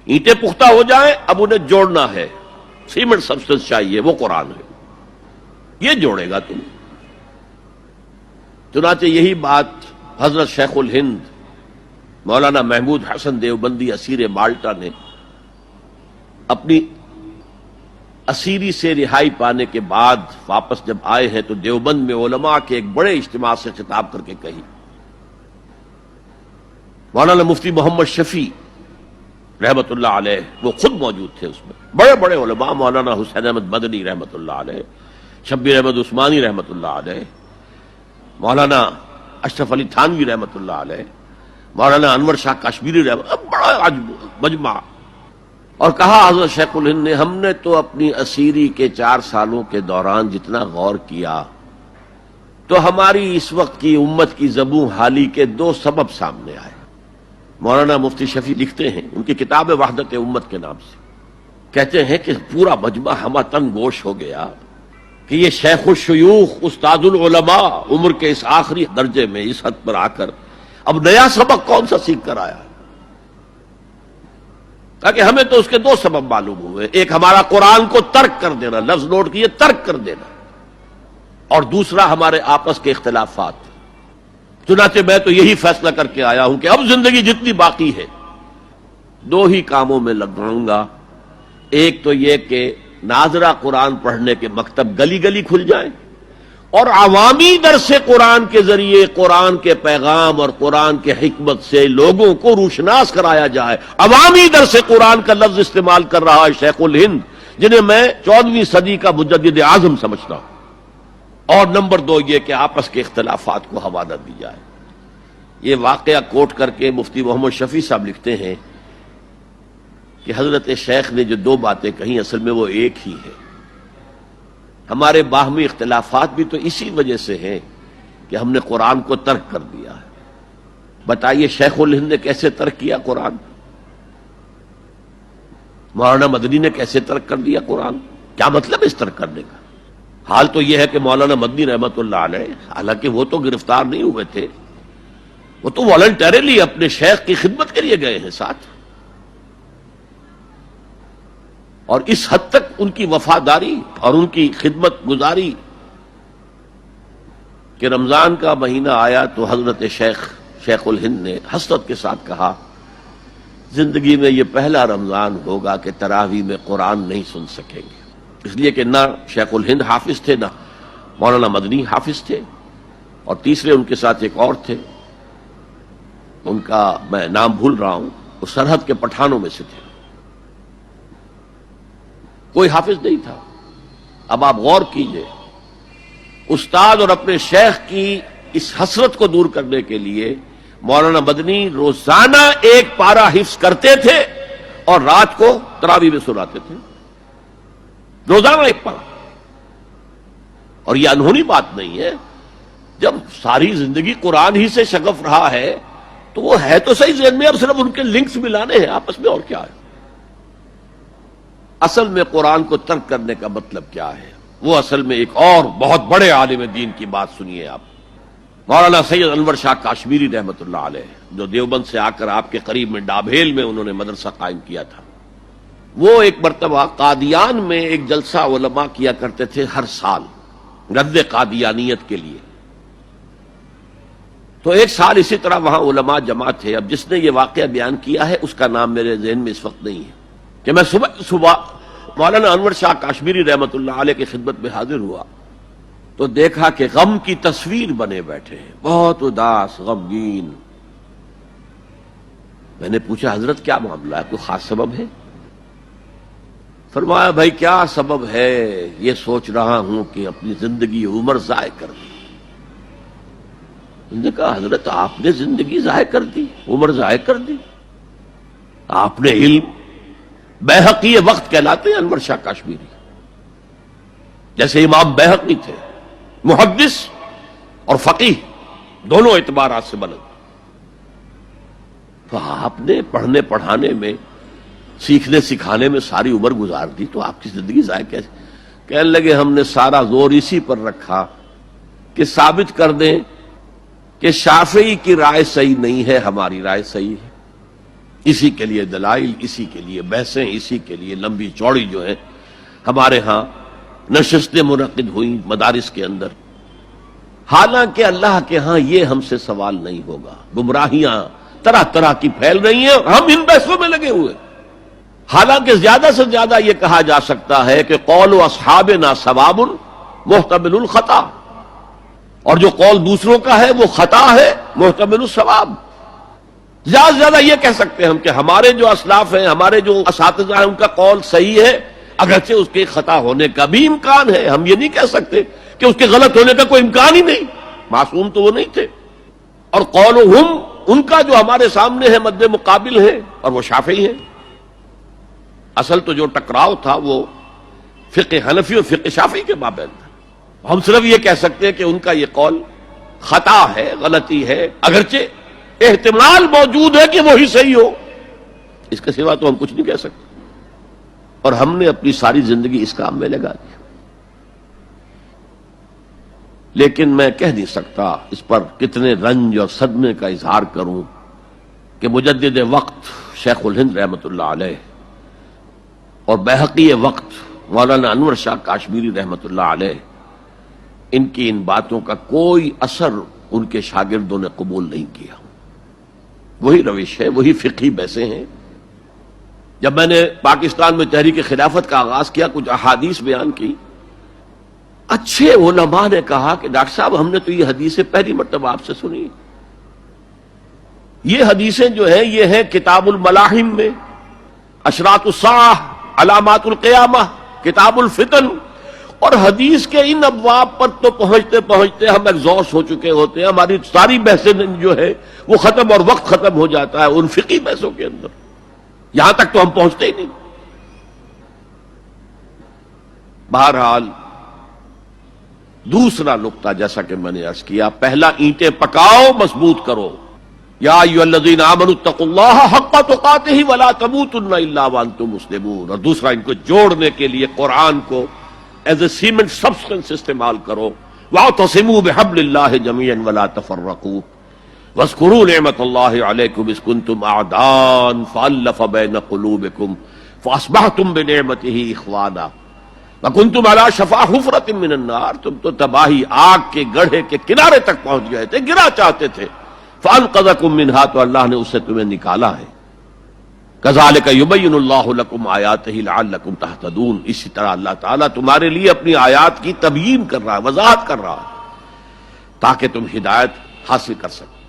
اینٹیں پختہ ہو جائیں، اب انہیں جوڑنا ہے، سیمنٹ سبسٹنس چاہیے، وہ قرآن ہے، یہ جوڑے گا تم۔ چنانچہ یہی بات حضرت شیخ الہند مولانا محمود حسن دیوبندی اسیر مالٹا نے اپنی اسیری سے رہائی پانے کے بعد واپس جب آئے ہیں تو دیوبند میں علماء کے ایک بڑے اجتماع سے خطاب کر کے کہی۔ مولانا مفتی محمد شفیع رحمت اللہ علیہ وہ خود موجود تھے اس میں، بڑے بڑے علماء، مولانا حسین احمد مدنی رحمت اللہ علیہ، شبیر احمد عثمانی رحمت اللہ علیہ، مولانا اشرف علی تھانوی رحمت اللہ علیہ، مولانا انور شاہ کشمیری رحمت، بڑا مجمع، اور کہا حضرت شیخ الہند نے ہم نے تو اپنی اسیری کے 4 سالوں کے دوران جتنا غور کیا تو ہماری اس وقت کی امت کی زبوں حالی کے 2 سبب سامنے آئے۔ مولانا مفتی شفیع لکھتے ہیں ان کی کتاب وحدت امت کے نام سے، کہتے ہیں کہ پورا مجمع ہمہ تن گوش ہو گیا کہ یہ شیخ الشیوخ استاد العلماء عمر کے اس آخری درجے میں اس حد پر آ کر اب نیا سبق کون سا سیکھ کر آیا؟ تاکہ ہمیں تو اس کے 2 سبب معلوم ہوئے، ایک ہمارا قرآن کو ترک کر دینا، لفظ نوٹ کیے، ترک کر دینا، اور دوسرا ہمارے آپس کے اختلافات۔ چنانچہ میں تو یہی فیصلہ کر کے آیا ہوں کہ اب زندگی جتنی باقی ہے 2 ہی کاموں میں لگاؤں گا، ایک تو یہ کہ ناظرہ قرآن پڑھنے کے مکتب گلی گلی کھل جائیں اور عوامی درس قرآن کے ذریعے قرآن کے پیغام اور قرآن کے حکمت سے لوگوں کو روشناس کرایا جائے۔ عوامی درس قرآن کا لفظ استعمال کر رہا ہے شیخ الہند، جنہیں میں 14ویں صدی کا مجدد اعظم سمجھتا ہوں۔ اور نمبر 2 یہ کہ آپس کے اختلافات کو حوالہ دی جائے۔ یہ واقعہ کوٹ کر کے مفتی محمد شفیع صاحب لکھتے ہیں کہ حضرت شیخ نے جو 2 باتیں کہیں اصل میں وہ ایک ہی ہے۔ ہمارے باہمی اختلافات بھی تو اسی وجہ سے ہیں کہ ہم نے قرآن کو ترک کر دیا ہے۔ بتائیے شیخ الہند نے کیسے ترک کیا قرآن؟ مولانا مدنی نے کیسے ترک کر دیا قرآن؟ کیا مطلب اس ترک کرنے کا؟ حال تو یہ ہے کہ مولانا مدنی رحمت اللہ علیہ حالانکہ وہ تو گرفتار نہیں ہوئے تھے، وہ تو والنٹریلی اپنے شیخ کی خدمت کے لیے گئے ہیں ساتھ، اور اس حد تک ان کی وفاداری اور ان کی خدمت گزاری کہ رمضان کا مہینہ آیا تو حضرت شیخ الہند نے حسرت کے ساتھ کہا زندگی میں یہ پہلا رمضان ہوگا کہ تراویح میں قرآن نہیں سن سکیں گے، اس لیے کہ نہ شیخ الہند حافظ تھے، نہ مولانا مدنی حافظ تھے، اور تیسرے ان کے ساتھ ایک اور تھے، ان کا میں نام بھول رہا ہوں، وہ سرحد کے پٹھانوں میں سے تھے، کوئی حافظ نہیں تھا۔ اب آپ غور کیجئے، استاد اور اپنے شیخ کی اس حسرت کو دور کرنے کے لیے مولانا مدنی روزانہ 1 پارہ حفظ کرتے تھے اور رات کو تراویح میں سناتے تھے، روزانہ 1 پارہ۔ اور یہ انہونی بات نہیں ہے، جب ساری زندگی قرآن ہی سے شغف رہا ہے تو وہ ہے تو صحیح ذہن میں، اب صرف ان کے لنکس ملانے ہیں آپس میں، اور کیا ہے؟ اصل میں قرآن کو ترک کرنے کا مطلب کیا ہے؟ وہ اصل میں ایک اور بہت بڑے عالم دین کی بات سنیے آپ، مولانا سید انور شاہ کشمیری رحمت اللہ علیہ، جو دیوبند سے آ کر آپ کے قریب میں ڈابھیل میں انہوں نے مدرسہ قائم کیا تھا۔ وہ ایک مرتبہ قادیان میں ایک جلسہ علماء کیا کرتے تھے ہر سال رد قادیانیت کے لیے، تو ایک سال اسی طرح وہاں علماء جمع تھے۔ اب جس نے یہ واقعہ بیان کیا ہے اس کا نام میرے ذہن میں اس وقت نہیں ہے، کہ میں صبح مولانا انور شاہ کشمیری رحمت اللہ علیہ کی خدمت میں حاضر ہوا تو دیکھا کہ غم کی تصویر بنے بیٹھے ہیں، بہت اداس، غمگین۔ میں نے پوچھا حضرت کیا معاملہ ہے، کوئی خاص سبب ہے؟ فرمایا بھائی کیا سبب ہے، یہ سوچ رہا ہوں کہ اپنی زندگی عمر ضائع کر دی۔ میں نے کہا حضرت آپ نے زندگی ضائع کر دی، عمر ضائع کر دی؟ آپ نے علم، بیہقی وقت کہلاتے ہیں انور شاہ کشمیری، جیسے امام بیہقی تھے، محدث اور فقیہ دونوں اعتبارات سے بلند، تو آپ نے پڑھنے پڑھانے میں، سیکھنے سکھانے میں ساری عمر گزار دی، تو آپ کی زندگی ضائع کیسے؟ کہنے لگے ہم نے سارا زور اسی پر رکھا کہ ثابت کر دیں کہ شافعی کی رائے صحیح نہیں ہے، ہماری رائے صحیح ہے۔ اسی کے لیے دلائل، اسی کے لیے بحثیں، اسی کے لیے لمبی چوڑی جو ہے ہمارے ہاں نشستیں منعقد ہوئیں مدارس کے اندر. حالانکہ اللہ کے ہاں یہ ہم سے سوال نہیں ہوگا. گمراہیاں طرح طرح کی پھیل رہی ہیں، ہم ان بحثوں میں لگے ہوئے. حالانکہ زیادہ سے زیادہ یہ کہا جا سکتا ہے کہ قول اصحابنا ثواب محتمل الخطا، اور جو قول دوسروں کا ہے وہ خطا ہے محتمل الثواب. زیادہ سے زیادہ یہ کہہ سکتے ہیں ہم کہ ہمارے جو اسلاف ہیں، ہمارے جو اساتذہ ہیں، ان کا قول صحیح ہے، اگرچہ اس کے خطا ہونے کا بھی امکان ہے. ہم یہ نہیں کہہ سکتے کہ اس کے غلط ہونے کا کوئی امکان ہی نہیں، معصوم تو وہ نہیں تھے. اور قولہم ان کا جو ہمارے سامنے ہے مد مقابل ہے، اور وہ شافعی ہیں. اصل تو جو ٹکراؤ تھا وہ فقہ حنفی اور فقہ شافعی کے مابین تھا. ہم صرف یہ کہہ سکتے ہیں کہ ان کا یہ قول خطا ہے، غلطی ہے، اگرچہ احتمال موجود ہے کہ وہی صحیح ہو. اس کے سوا تو ہم کچھ نہیں کہہ سکتے. اور ہم نے اپنی ساری زندگی اس کام میں لگا دی. لیکن میں کہہ نہیں سکتا اس پر کتنے رنج اور صدمے کا اظہار کروں کہ مجدد وقت شیخ الہند رحمۃ اللہ علیہ اور بیہقی وقت مولانا انور شاہ کاشمیری رحمۃ اللہ علیہ، ان کی ان باتوں کا کوئی اثر ان کے شاگردوں نے قبول نہیں کیا. وہی روش ہے، وہی فقہی بحثیں ہیں. جب میں نے پاکستان میں تحریک خلافت کا آغاز کیا، کچھ احادیث بیان کی، اچھے علماء نے کہا کہ ڈاکٹر صاحب ہم نے تو یہ حدیثیں پہلی مرتبہ آپ سے سنی. یہ حدیثیں جو ہیں یہ ہیں کتاب الملاحم میں، اشراط الساعہ، علامات القیامہ، کتاب الفتن. اور حدیث کے ان ابواب پر تو پہنچتے پہنچتے ہم ایگزاسٹ ہو چکے ہوتے ہیں. ہماری ساری بحثیں جو ہے وہ ختم، اور وقت ختم ہو جاتا ہے ان فقہی بحثوں کے اندر. یہاں تک تو ہم پہنچتے ہی نہیں. بہرحال دوسرا نقطہ جیسا کہ میں نے عرض کیا، پہلا اینٹیں پکاؤ، مضبوط کرو. یا ایھا الذین آمنوا اتقوا اللہ حق تقاتہ ولا تموتن الا وانتم مسلمون. اور دوسرا ان کو جوڑنے کے لیے قرآن کو ایز اے سیمنٹ سبسٹنس استعمال کرو. واعتصموا بحبل اللہ جميعا ولا تفرقوا واذکروا نعمت اللہ علیکم اذ کنتم اعداء فالف بین قلوبکم فاصبحتم بنعمتہ اخوانا وکنتم علی شفا حفرۃ من النار. تم تو تباہی آگ کے گڑھے کے کنارے تک پہنچ گئے تھے، گرا چاہتے تھے. فانقذکم منہا، تو اللہ نے اس سے تمہیں نکالا ہے. کذالک یبین اللہ لکم آیاتہ لعلکم تہتدون. اسی طرح اللہ تعالیٰ تمہارے لیے اپنی آیات کی تبیین کر رہا ہے، وضاحت کر رہا ہے، تاکہ تم ہدایت حاصل کر سکو.